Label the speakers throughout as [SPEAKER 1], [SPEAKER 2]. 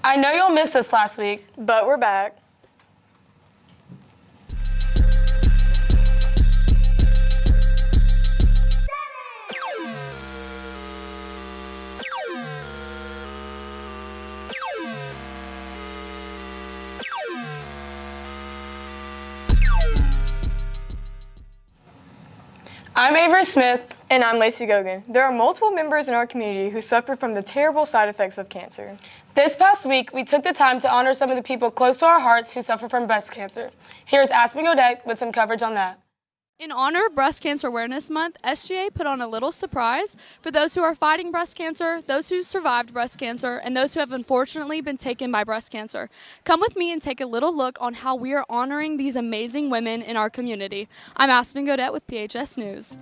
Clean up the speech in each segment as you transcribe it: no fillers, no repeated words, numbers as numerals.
[SPEAKER 1] I know y'all missed us last week,
[SPEAKER 2] but we're back.
[SPEAKER 1] I'm Avery Smith.
[SPEAKER 2] And I'm Lacey Gogan. There are multiple members in our community who suffer from the terrible side effects of cancer.
[SPEAKER 1] This past week, we took the time to honor some of the people close to our hearts who suffer from breast cancer. Here's Aspen Godek with some coverage on that.
[SPEAKER 3] In honor of Breast Cancer Awareness Month, SGA put on a little surprise for those who are fighting breast cancer, those who survived breast cancer, and those who have unfortunately been taken by breast cancer. Come with me and take a little look on how we are honoring these amazing women in our community. I'm Aspen Godek with PHS News.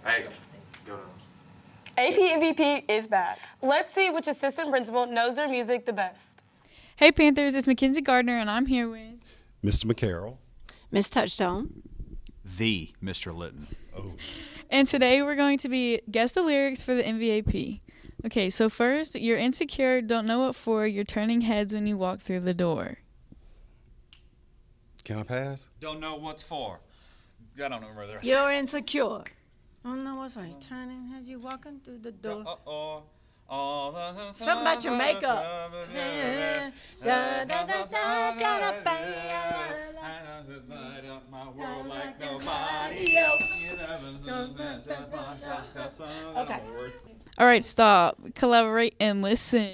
[SPEAKER 4] Hey, go to
[SPEAKER 2] AP MVP is back.
[SPEAKER 1] Let's see which assistant principal knows their music the best.
[SPEAKER 5] Hey Panthers, it's Mackenzie Gardner and I'm here with
[SPEAKER 6] Mr. McCarroll.
[SPEAKER 7] Miss Touchstone.
[SPEAKER 8] The Mr. Litton.
[SPEAKER 6] Oh.
[SPEAKER 5] and today we're going to be guess the lyrics for the MVP. Okay, so first, you're insecure, don't know what for, you're turning heads when you walk through the door.
[SPEAKER 6] Can I pass?
[SPEAKER 8] Don't know what's for. I don't know where they're
[SPEAKER 7] You're insecure. Oh no, what's like turning as you walking through the door. Something about your makeup. Da, da, da, da, da, da, Okay.
[SPEAKER 5] All right, stop, collaborate, and listen.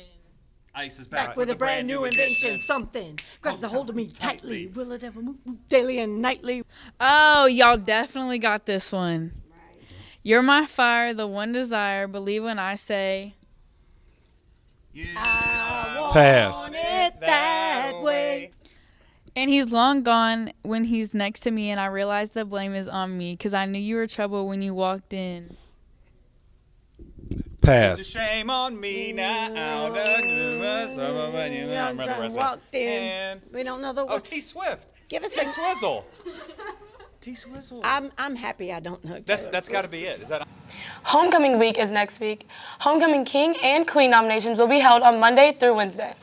[SPEAKER 8] Ice is
[SPEAKER 7] Back with a brand new invention. Something grabs a hold of me tightly. Will it ever move daily and nightly?
[SPEAKER 5] Oh, y'all definitely got this one. You're my fire, the one desire, believe when I say.
[SPEAKER 7] I
[SPEAKER 6] Pass.
[SPEAKER 7] want it that way.
[SPEAKER 5] And he's long gone when he's next to me, and I realize the blame is on me, because I knew you were trouble when you walked in.
[SPEAKER 6] Pass.
[SPEAKER 8] It's a shame on me now.
[SPEAKER 7] Walked in. We don't know the
[SPEAKER 8] Oh,
[SPEAKER 7] word.
[SPEAKER 8] T Swift.
[SPEAKER 7] Give us
[SPEAKER 8] T
[SPEAKER 7] a.
[SPEAKER 8] Swizzle. T Swizzle.
[SPEAKER 7] I'm happy I don't know.
[SPEAKER 8] That's got to be it. Is that?
[SPEAKER 1] Homecoming week is next week. Homecoming King and Queen nominations will be held on Monday through Wednesday.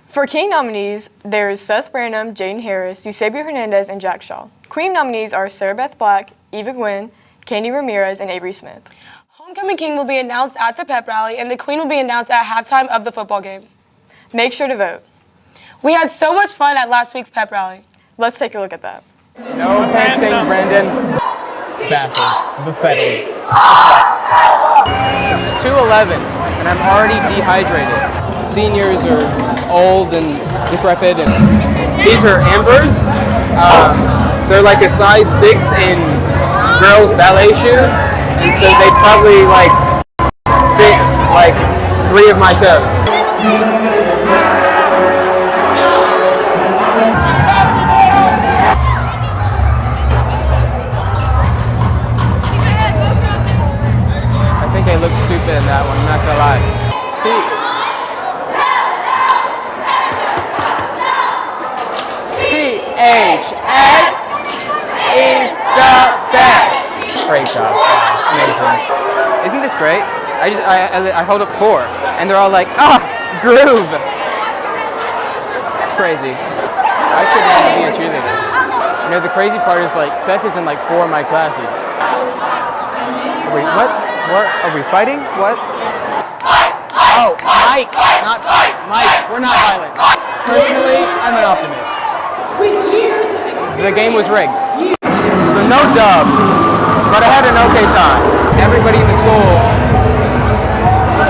[SPEAKER 2] For King nominees, there's Seth Branham, Jaden Harris, Eusebio Hernandez, and Jack Shaw. Queen nominees are Sarah Beth Black, Eva Gwynn, Candy Ramirez, and Avery Smith.
[SPEAKER 1] Homecoming King will be announced at the pep rally, and the Queen will be announced at halftime of the football game.
[SPEAKER 2] Make sure to vote.
[SPEAKER 1] We had so much fun at last week's pep rally.
[SPEAKER 2] Let's take a look at that.
[SPEAKER 9] No pantsing, Brandon. Baffled. Befuddled. 2:11, and I'm already dehydrated. Seniors are old and decrepit, and these are Ambers. They're like a size 6 in girls' ballet shoes, and so they probably like fit like 3 of my toes. I think I look stupid in that one, I'm not gonna lie. PHS is the best. Great job, amazing. Isn't this great? I hold up 4, and they're all like, groove. It's crazy. I could want to be a cheerleader. You know, the crazy part is like Seth is in like 4 of my classes. Wait, what? What? Are we fighting? What? Oh, Mike, not fight. Mike, we're not violent. Personally, I'm an optimist. The game was rigged. So no dub, but I had an okay time. Everybody in the school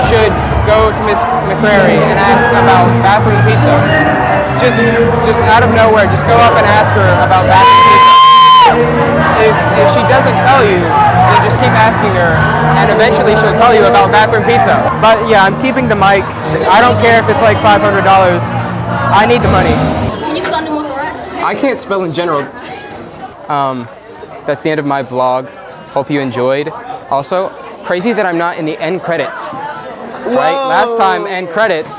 [SPEAKER 9] should go to Miss McCrary and ask about bathroom pizza. Just out of nowhere, just go up and ask her about bathroom pizza. If she doesn't tell you, then just keep asking her, and eventually she'll tell you about bathroom pizza. But yeah, I'm keeping the mic. I don't care if it's like $500. I need the money.
[SPEAKER 3] Can you spell them with the rest?
[SPEAKER 9] I can't spell in general. That's the end of my vlog. Hope you enjoyed. Also, crazy that I'm not in the end credits. Right? Last time, end credits,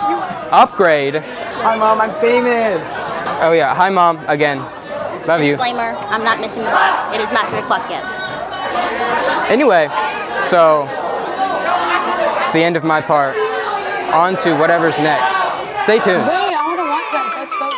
[SPEAKER 9] upgrade.
[SPEAKER 10] Hi Mom, I'm famous.
[SPEAKER 9] Oh yeah, hi Mom, again. Love you.
[SPEAKER 6] Disclaimer, I'm not missing the bus. It is not 3 o'clock yet.
[SPEAKER 9] Anyway, so it's the end of my part. On to whatever's next. Stay tuned.
[SPEAKER 1] Wait, I want to watch that. That's so...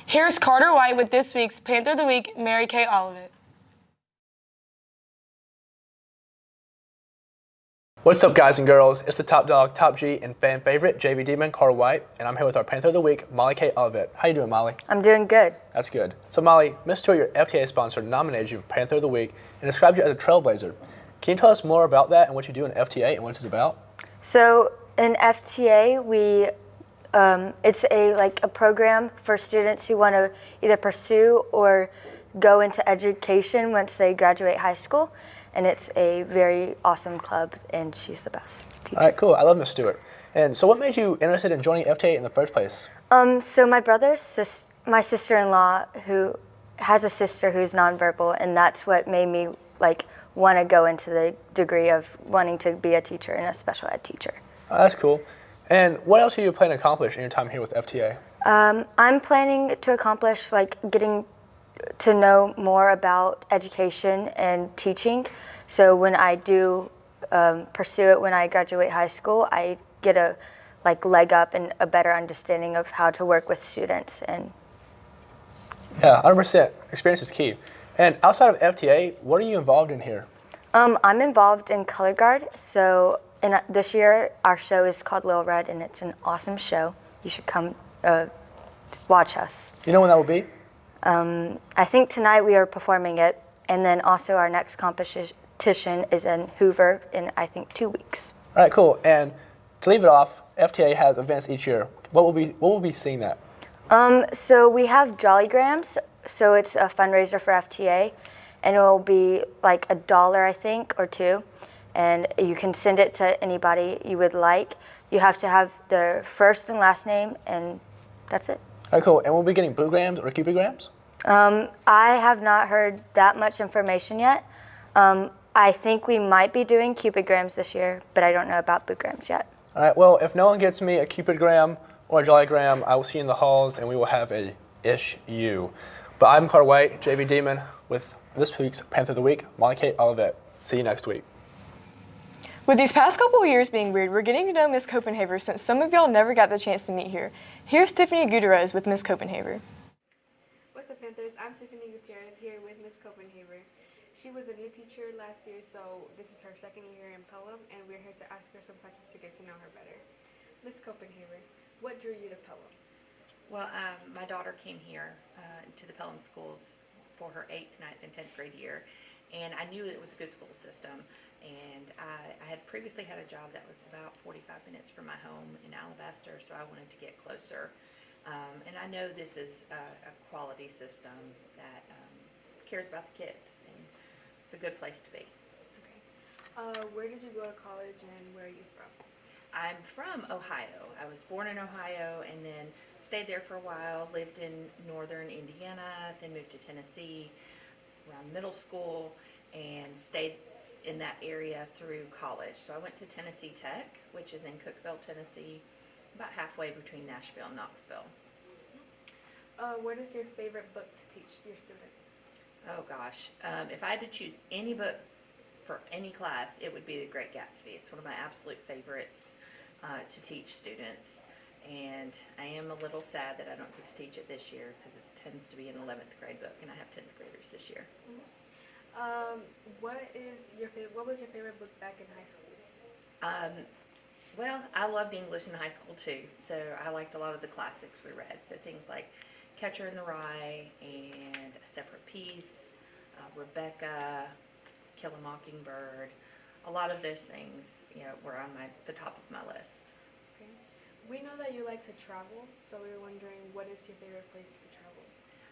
[SPEAKER 1] Here's Carter White with this week's Panther of the Week, Mary Kay Olivet.
[SPEAKER 10] What's up, guys and girls? It's the top dog, top G, and fan favorite, JV Demon, Carter White, and I'm here with our Panther of the Week, Molly Kay Olivet. How you doing, Molly?
[SPEAKER 2] I'm doing good.
[SPEAKER 10] That's good. So, Molly, Miss Stewart, your FTA sponsor, nominated you for Panther of the Week and described you as a trailblazer. Can you tell us more about that and what you do in FTA and what it's about?
[SPEAKER 2] So in FTA, it's a program for students who want to either pursue or go into education once they graduate high school. And it's a very awesome club, and she's the best teacher.
[SPEAKER 10] All right, cool. I love Miss Stewart. And so what made you interested in joining FTA in the first place?
[SPEAKER 2] So my sister-in-law, who has a sister who's nonverbal, and that's what made me want to go into the degree of wanting to be a teacher and a special ed teacher.
[SPEAKER 10] Oh, that's cool. And what else are you planning to accomplish in your time here with FTA?
[SPEAKER 2] I'm planning to accomplish getting to know more about education and teaching. So when I do pursue it when I graduate high school, I get a leg up and a better understanding of how to work with students. And
[SPEAKER 10] yeah, 100%. Experience is key. And outside of FTA, what are you involved in here?
[SPEAKER 2] I'm involved in Color Guard. So this year, our show is called Lil Red, and it's an awesome show. You should come watch us.
[SPEAKER 10] You know when that will be?
[SPEAKER 2] I think tonight we are performing it, and then also our next competition is in Hoover in, I think, 2 weeks.
[SPEAKER 10] All right, cool. And to leave it off, FTA has events each year. What will we seeing that?
[SPEAKER 2] So we have Jollygrams, so it's a fundraiser for FTA, and it will be $1, I think, or $2, and you can send it to anybody you would like. You have to have their first and last name, and that's it.
[SPEAKER 10] All right, cool. And we'll be getting Bluegrams or Cupidgrams?
[SPEAKER 2] I have not heard that much information yet. I think we might be doing Cupidgrams this year, but I don't know about Bluegrams yet.
[SPEAKER 10] All right, well, if no one gets me a Cupidgram or a Jollygram, I will see you in the halls, and we will have a issue. But I'm Carter White, JV Demon, with this week's Panther of the Week, Molly Kay Olivet. See you next week.
[SPEAKER 11] With these past couple of years being weird, we're getting to know Miss Copenhaver since some of y'all never got the chance to meet here. Here's Tiffany Gutierrez with Miss Copenhaver.
[SPEAKER 12] What's up, Panthers? I'm Tiffany Gutierrez here with Miss Copenhaver. She was a new teacher last year, so this is her second year in Pelham, and we're here to ask her some questions to get to know her better. Miss Copenhaver, what drew you to Pelham?
[SPEAKER 13] Well, my daughter came here to the Pelham schools for her 8th, 9th, and 10th grade year, and I knew it was a good school system. And I had previously had a job that was about 45 minutes from my home in Alabaster, so I wanted to get closer. And I know this is a quality system that cares about the kids, and it's a good place to be.
[SPEAKER 12] Okay. Where did you go to college, and where are you from?
[SPEAKER 13] I'm from Ohio. I was born in Ohio and then stayed there for a while, lived in northern Indiana, then moved to Tennessee around middle school, and stayed in that area through college. So I went to Tennessee Tech, which is in Cookeville, Tennessee, about halfway between Nashville and Knoxville.
[SPEAKER 12] What is your favorite book to teach your students?
[SPEAKER 13] Oh gosh, if I had to choose any book for any class, it would be The Great Gatsby. It's one of my absolute favorites to teach students, and I am a little sad that I don't get to teach it this year because it tends to be an 11th grade book, and I have 10th graders this year.
[SPEAKER 12] What was your favorite book back in high school?
[SPEAKER 13] Well, I loved English in high school too, so I liked a lot of the classics we read. So things like Catcher in the Rye and A Separate Peace, Rebecca, Kill a Mockingbird. A lot of those things, were on the top of my list.
[SPEAKER 12] Okay. We know that you like to travel, so we were wondering, what is your favorite place to travel?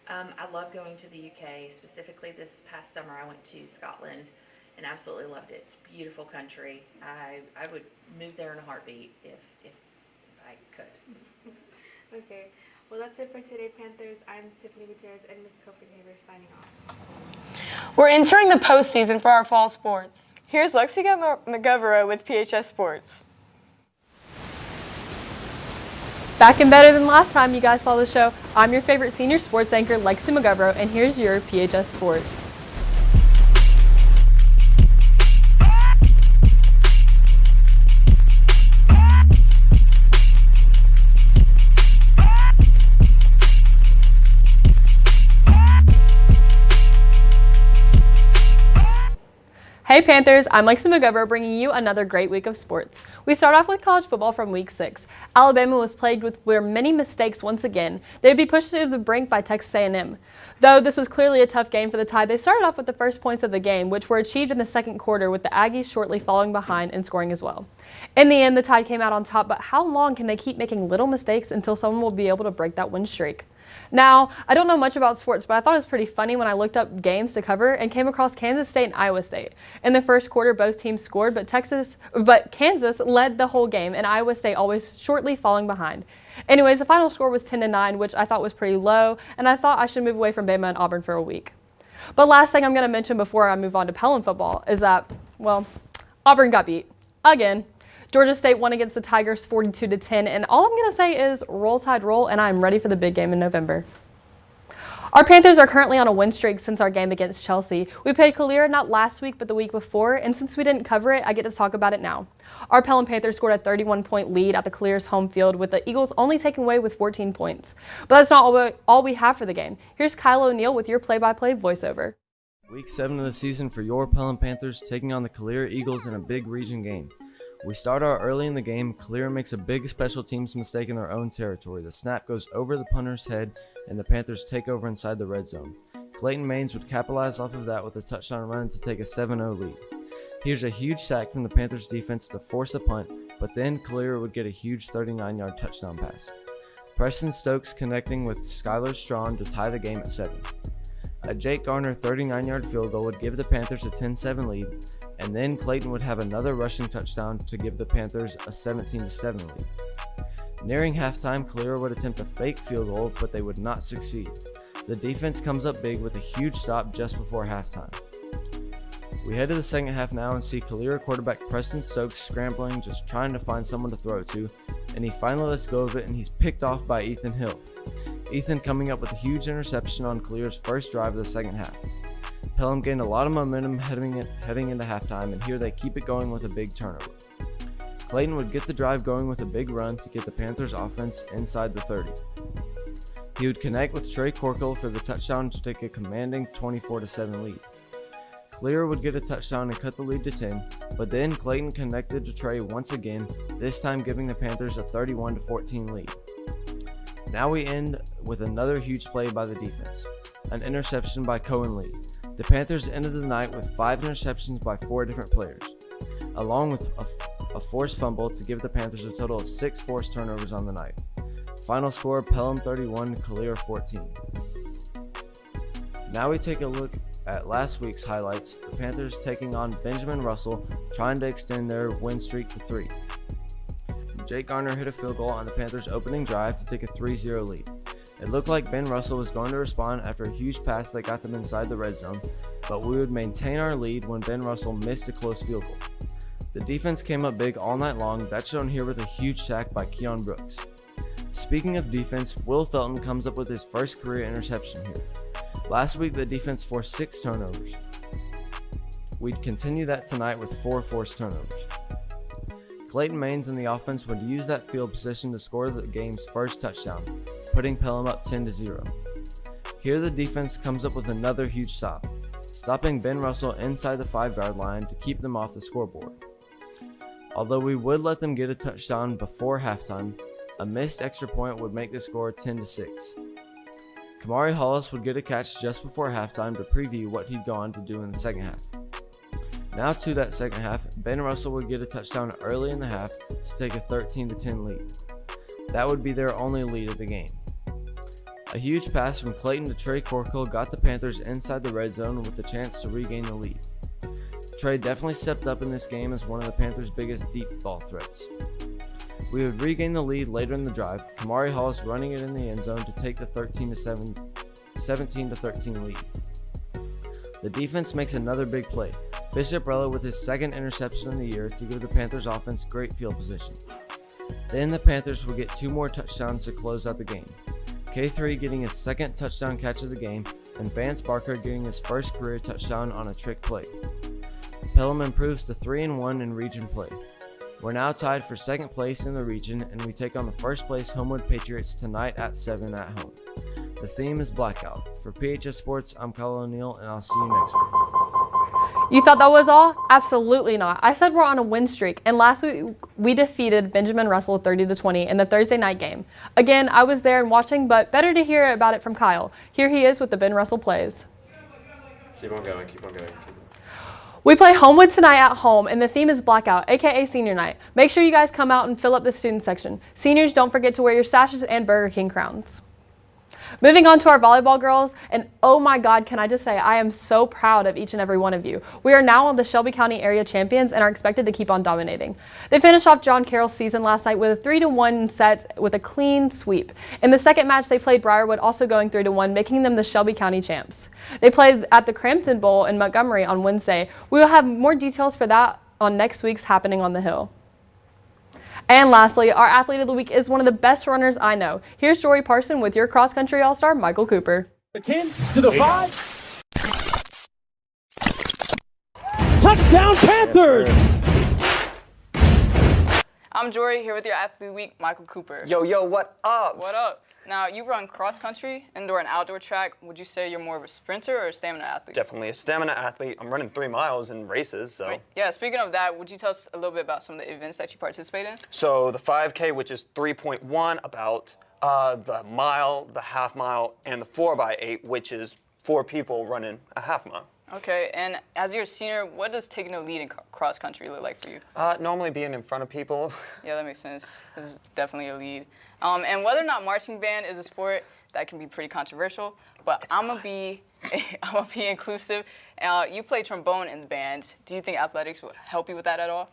[SPEAKER 13] I love going to the UK. Specifically this past summer I went to Scotland and absolutely loved it. It's a beautiful country. I would move there in a heartbeat if I could.
[SPEAKER 12] Okay. Well, that's it for today, Panthers. I'm Tiffany Gutierrez and Miss Copenhaver signing off.
[SPEAKER 1] We're entering the postseason for our fall sports.
[SPEAKER 11] Here's Lexika McGovero with PHS Sports. Back and better than last time you guys saw the show, I'm your favorite senior sports anchor, Lexi McGovero, and here's your PHS Sports. Hey Panthers, I'm Lexi McGovero bringing you another great week of sports. We start off with college football from week 6. Alabama was plagued with many mistakes once again. They would be pushed to the brink by Texas A&M. Though this was clearly a tough game for the Tide, they started off with the first points of the game, which were achieved in the second quarter with the Aggies shortly following behind and scoring as well. In the end, the Tide came out on top, but how long can they keep making little mistakes until someone will be able to break that win streak? Now, I don't know much about sports, but I thought it was pretty funny when I looked up games to cover and came across Kansas State and Iowa State. In the first quarter, both teams scored, but Kansas led the whole game, and Iowa State always shortly falling behind. Anyways, the final score was 10-9, which I thought was pretty low, and I thought I should move away from Bama and Auburn for a week. But last thing I'm going to mention before I move on to Pelham football is that, well, Auburn got beat again. Georgia State won against the Tigers 42-10, and all I'm going to say is roll Tide roll, and I'm ready for the big game in November. Our Panthers are currently on a win streak since our game against Chelsea. We played Calera not last week but the week before, and since we didn't cover it, I get to talk about it now. Our Pelham Panthers scored a 31-point lead at the Calera's home field, with the Eagles only taking away with 14 points. But that's not all we have for the game. Here's Kyle O'Neill with your play-by-play voiceover.
[SPEAKER 14] Week 7 of the season for your Pelham Panthers taking on the Calera Eagles in a big region game. We start out early in the game. Calera makes a big special teams mistake in their own territory. The snap goes over the punter's head, and the Panthers take over inside the red zone. Clayton Maines would capitalize off of that with a touchdown run to take a 7-0 lead. Here's a huge sack from the Panthers defense to force a punt, but then Calera would get a huge 39-yard touchdown pass. Preston Stokes connecting with Skylar Strawn to tie the game at 7. A Jake Garner 39-yard field goal would give the Panthers a 10-7 lead, and then Clayton would have another rushing touchdown to give the Panthers a 17-7 lead. Nearing halftime, Calera would attempt a fake field goal, but they would not succeed. The defense comes up big with a huge stop just before halftime. We head to the second half now and see Calera quarterback Preston Stokes scrambling, just trying to find someone to throw to, and he finally lets go of it and he's picked off by Ethan Hill. Ethan coming up with a huge interception on Calera's first drive of the second half. Pelham gained a lot of momentum heading into halftime, and here they keep it going with a big turnover. Clayton would get the drive going with a big run to get the Panthers offense inside the 30. He would connect with Trey Corkle for the touchdown to take a commanding 24-7 lead. Clear would get a touchdown and cut the lead to 10, but then Clayton connected to Trey once again, this time giving the Panthers a 31-14 lead. Now we end with another huge play by the defense, an interception by Cohen Lee. The Panthers ended the night with 5 interceptions by 4 different players, along with a forced fumble to give the Panthers a total of 6 forced turnovers on the night. Final score, Pelham 31, Clear 14. Now we take a look at last week's highlights, the Panthers taking on Benjamin Russell, trying to extend their win streak to 3. Jake Garner hit a field goal on the Panthers' opening drive to take a 3-0 lead. It looked like Ben Russell was going to respond after a huge pass that got them inside the red zone, but we would maintain our lead when Ben Russell missed a close field goal. The defense came up big all night long, that's shown here with a huge sack by Keon Brooks. Speaking of defense, Will Felton comes up with his first career interception here. Last week, the defense forced 6 turnovers. We'd continue that tonight with 4 forced turnovers. Clayton Maines and the offense would use that field position to score the game's first touchdown, putting Pelham up 10-0. Here the defense comes up with another huge stop, stopping Ben Russell inside the 5-yard line to keep them off the scoreboard. Although we would let them get a touchdown before halftime, a missed extra point would make the score 10-6. Kamari Hollis would get a catch just before halftime to preview what he'd go on to do in the second half. Now to that second half, Ben Russell would get a touchdown early in the half to take a 13-10 lead. That would be their only lead of the game. A huge pass from Clayton to Trey Corkle got the Panthers inside the red zone with a chance to regain the lead. Trey definitely stepped up in this game as one of the Panthers' biggest deep ball threats. We would regain the lead later in the drive, Kamari Hollis running it in the end zone to take the 17-13 lead. The defense makes another big play, Bishop Rella with his second interception in the year to give the Panthers offense great field position. Then the Panthers would get 2 more touchdowns to close out the game. K3 getting his second touchdown catch of the game, and Vance Barker getting his first career touchdown on a trick play. Pelham improves to 3-1 in region play. We're now tied for second place in the region, and we take on the first place Homewood Patriots tonight at 7 at home. The theme is Blackout. For PHS Sports, I'm Kyle O'Neill, and I'll see you next week.
[SPEAKER 11] You thought that was all? Absolutely not. I said we're on a win streak, and last week we defeated Benjamin Russell 30-20 in the Thursday night game. Again, I was there and watching, but better to hear about it from Kyle. Here he is with the Ben Russell plays.
[SPEAKER 4] Keep on going, keep on going.
[SPEAKER 11] We play Homewood tonight at home, and the theme is Blackout, aka Senior Night. Make sure you guys come out and fill up the student section. Seniors, don't forget to wear your sashes and Burger King crowns. Moving on to our volleyball girls, and oh my God, can I just say, I am so proud of each and every one of you. We are now on the Shelby County area champions and are expected to keep on dominating. They finished off John Carroll's season last night with a 3-1 set with a clean sweep. In the second match, they played Briarwood, also going 3-1, making them the Shelby County champs. They played at the Crampton Bowl in Montgomery on Wednesday. We will have more details for that on next week's Happening on the Hill. And lastly, our athlete of the week is one of the best runners I know. Here's Jory Parson with your cross-country all-star, Michael Cooper.
[SPEAKER 15] 10 to the 5. Touchdown Panthers!
[SPEAKER 16] I'm Jory, here with your athlete of the week, Michael Cooper.
[SPEAKER 17] Yo, what up?
[SPEAKER 16] What up? Now, you run cross-country, indoor and outdoor track. Would you say you're more of a sprinter or a stamina athlete?
[SPEAKER 17] Definitely a stamina athlete. I'm running 3 miles in races, so.
[SPEAKER 16] Right. Yeah, speaking of that, would you tell us a little bit about some of the events that you participate in?
[SPEAKER 17] So the 5K, which is 3.1, about the mile, the half mile, and the 4x8, which is 4 people running a half mile.
[SPEAKER 16] Okay, and as you're a senior, what does taking a lead in cross-country look like for you?
[SPEAKER 17] Normally being in front of people.
[SPEAKER 16] Yeah, that makes sense. This is definitely a lead. And whether or not marching band is a sport, that can be pretty controversial, but I'm gonna be inclusive. You play trombone in the band. Do you think athletics will help you with that at all?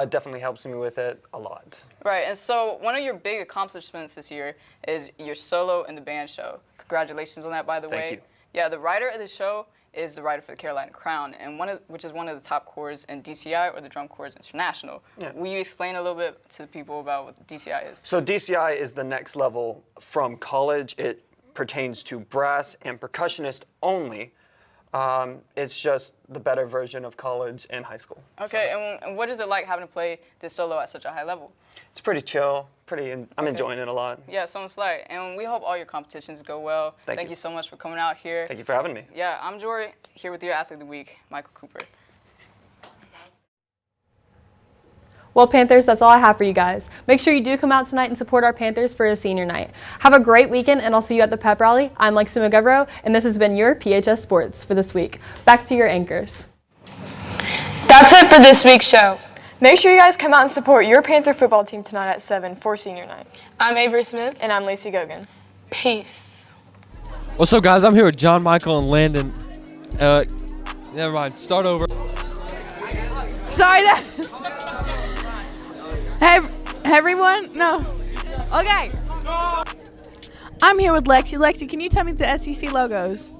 [SPEAKER 17] Definitely helps me with it a lot.
[SPEAKER 16] Right, and so one of your big accomplishments this year is your solo in the band show. Congratulations on that, by the way.
[SPEAKER 17] Thank you.
[SPEAKER 16] Yeah, the writer of the show is the writer for the Carolina Crown, and which is one of the top corps in DCI, or the Drum Corps International.
[SPEAKER 17] Yeah.
[SPEAKER 16] Will you explain a little bit to the people about what DCI is?
[SPEAKER 17] So DCI is the next level from college. It pertains to brass and percussionist only. It's just the better version of college and high school.
[SPEAKER 16] Okay, and what is it like having to play this solo at such a high level?
[SPEAKER 17] It's pretty chill. I'm enjoying it a lot.
[SPEAKER 16] Yeah, sounds like. And we hope all your competitions go well.
[SPEAKER 17] Thank
[SPEAKER 16] you so much for coming out here.
[SPEAKER 17] Thank you for having me.
[SPEAKER 16] Yeah, I'm Jory, here with your Athlete of the Week, Michael Cooper.
[SPEAKER 11] Well, Panthers, that's all I have for you guys. Make sure you do come out tonight and support our Panthers for a senior night. Have a great weekend, and I'll see you at the pep rally. I'm Lexi McGovero, and this has been your PHS Sports for this week. Back to your anchors.
[SPEAKER 1] That's it for this week's show.
[SPEAKER 18] Make sure you guys come out and support your Panther football team tonight at 7 for senior night.
[SPEAKER 1] I'm Avery Smith.
[SPEAKER 18] And I'm Lacey Gogan.
[SPEAKER 1] Peace.
[SPEAKER 19] What's up, guys? I'm here with John, Michael, and Landon. Never mind. Start over.
[SPEAKER 20] Sorry that. Hey, everyone. No. Okay. I'm here with Lexi. Lexi, can you tell me the SEC logos?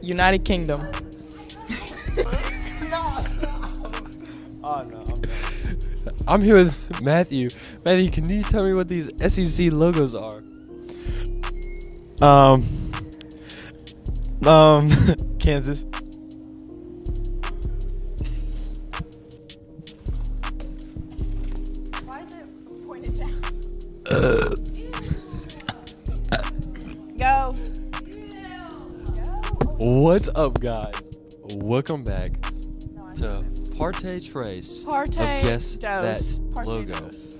[SPEAKER 21] United Kingdom.
[SPEAKER 8] Oh, no.
[SPEAKER 19] I'm here with Matthew. Matthew, can you tell me what these SEC logos are?
[SPEAKER 8] Kansas.
[SPEAKER 20] Why is it pointed down? Go.
[SPEAKER 19] What's up, guys? Welcome back to Parte Trace
[SPEAKER 20] Parte
[SPEAKER 19] of Guess
[SPEAKER 20] Dos.
[SPEAKER 19] That
[SPEAKER 20] Parte
[SPEAKER 19] Logo.
[SPEAKER 20] Dos.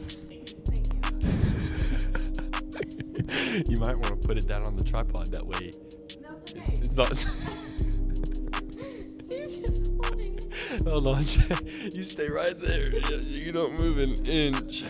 [SPEAKER 19] You might want to put it down on the tripod that way.
[SPEAKER 20] No, it's okay.
[SPEAKER 19] It's not.
[SPEAKER 20] She's just holding it.
[SPEAKER 19] Hold on, you stay right there. You don't move an inch.